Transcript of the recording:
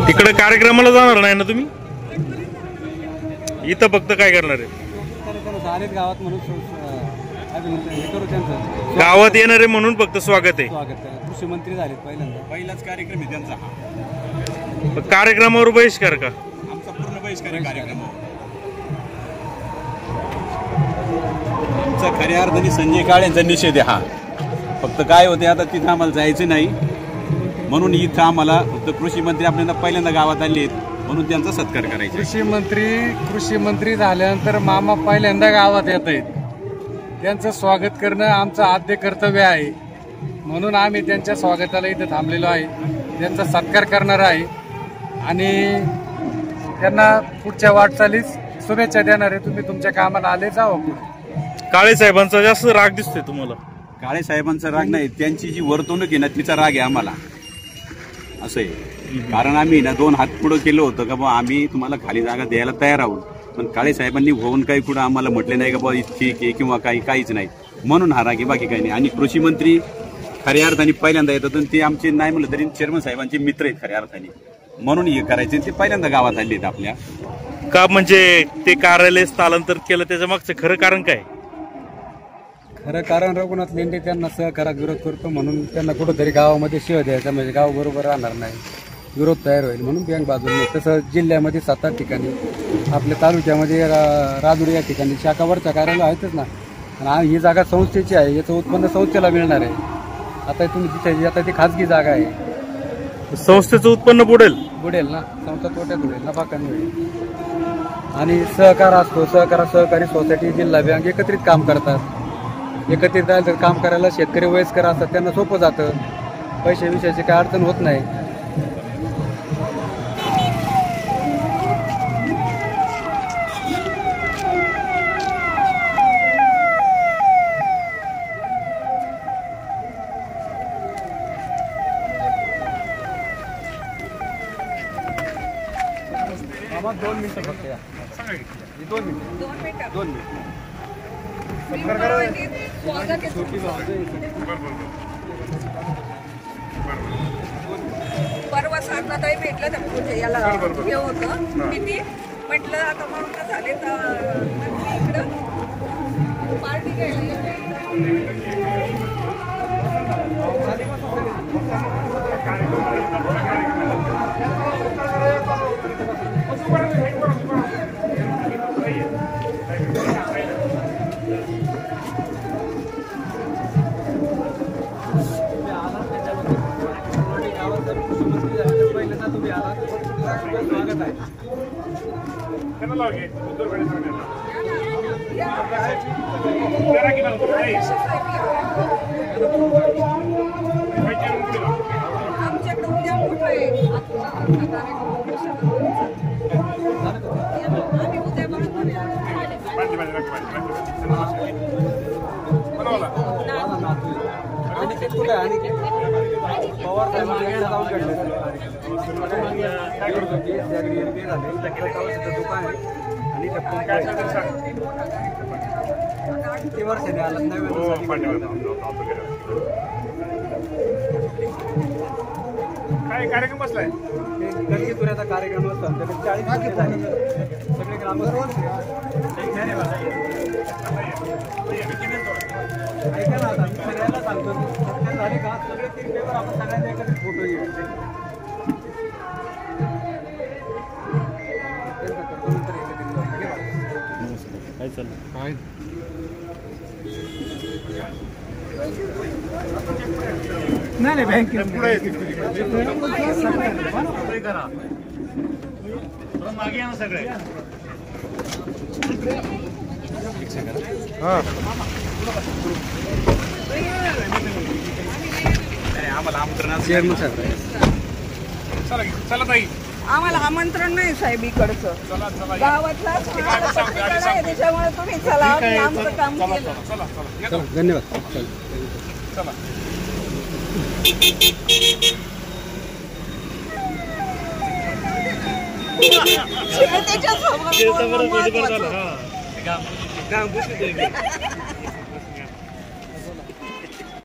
तिकडे कार्यक्रमाला जाणार नाही ना तुम्ही? इथं फक्त काय करणार आहे? गावात म्हणून गावात येणार आहे म्हणून फक्त स्वागत आहे. कृषी मंत्री झाले पहिलाच कार्यक्रम आहे त्यांचा. कार्यक्रमावर बहिष्कार का? आमचा पूर्ण बहिष्कार आहे कार्यक्रमावर. आमचा खऱ्या अर्थाने संजय काळेंचा निषेध आहे हा. फक्त काय होते आता तिथं आम्हाला जायचं नाही म्हणून इथं आम्हाला फक्त कृषी मंत्री आपल्याला पहिल्यांदा गावात आले आहेत म्हणून त्यांचा सत्कार करायचा. कृषी मंत्री झाल्यानंतर मामा पहिल्यांदा गावात येत आहेत. त्यांचं स्वागत करणं आमचं आद्य कर्तव्य आहे म्हणून आम्ही त्यांच्या स्वागताला इथं थांबलेलो आहे. त्यांचा सत्कार करणार आहे आणि त्यांना पुढच्या वाटचालीस शुभेच्छा देणार आहे. तुम्ही तुमच्या कामाला आले जावं पुढे. काळे साहेबांचा जास्त राग दिसतोय तुम्हाला? काळे साहेबांचा राग नाही, त्यांची जी वर्तणूक आहे ना तिचा राग आहे आम्हाला. असं आहे कारण आम्ही ना 2 हात पुढं केलं होतं का बा आम्ही तुम्हाला खाली जागा द्यायला तयार आहोत, पण काळे साहेबांनी होऊन काही कुठं आम्हाला म्हटले नाही का बा ठीक आहे किंवा काहीच नाही म्हणून हा राग आहे, बाकी काही नाही. आणि कृषी मंत्री खऱ्या अर्थाने पहिल्यांदा येतात आणि ते आमचे नाही म्हणलं तरी चेअरमन साहेबांचे मित्र आहेत खऱ्या अर्थाने म्हणून हे करायचे. ते पहिल्यांदा गावात आले आहेत आपल्या. का म्हणजे ते कार्यालय स्थलांतर केलं त्याच्या मागचं खरं कारण काय? खरं कारण रघुनाथ लेंडे त्यांना सहकारात विरोध करतो म्हणून त्यांना कुठंतरी गावामध्ये शिव द्यायचा म्हणजे गाव बरोबर राहणार नाही, विरोध तयार होईल म्हणून बँक बाजूने. तसं जिल्ह्यामध्ये 7-8 ठिकाणी आपल्या तालुक्यामध्ये राजुरी या ठिकाणी शाखावरच्या कार्यालय आहेतच ना. आणि ही जागा संस्थेची आहे, याचं उत्पन्न संस्थेला मिळणार आहे. आता तुम्ही तिथे आता ती खाजगी जागा आहे, संस्थेचं उत्पन्न बुडेल ना, संस्था तोट्यात होईल, नफा कमी होईल. आणि सहकार असतो, सहकारी सोसायटी जिल्हा बँक एकत्रित काम करतात. एकत्रित राहिलं तर काम करायला शेतकरी वयस्कर असतात त्यांना सोपं जातं, पैसे विषयाची काय अडचण होत नाही. आम्हाला 2 मिनिटं फक्त या. 2 मिनिटं. परवा साधनाताई भेटलं त्या म्हणजे याला हे होतं किती म्हटलं आता म्हणून झाले तर इकडं पार्टी घ्यायला. आमच्याकडे उद्या मोठं आहे आम्ही उद्या पवार दुकान आणि किती वर्षाने आला काय कार्यक्रम बसलाय? गणगितुऱ्याचा कार्यक्रम असतो आमच्याकडे 40 सगळे ग्रामस्थ ऐका ना. आता सगळ्यांना सांगतो झाले का सगळे 3 पेपर आपण सगळ्यांना एकत्रित फोटो घेऊ. काय चाललं? नाही बँक मागे या ना सगळे. आम्हाला आमंत्रण चला ताई. आम्हाला आमंत्रण नाही साहेब इकडचं गावातला त्याच्यामुळे तुम्ही चला आम्ही आमचं काम केलं. धन्यवाद. चला. शिवतेच्या स्वभावामुळे महत्त्वाचं.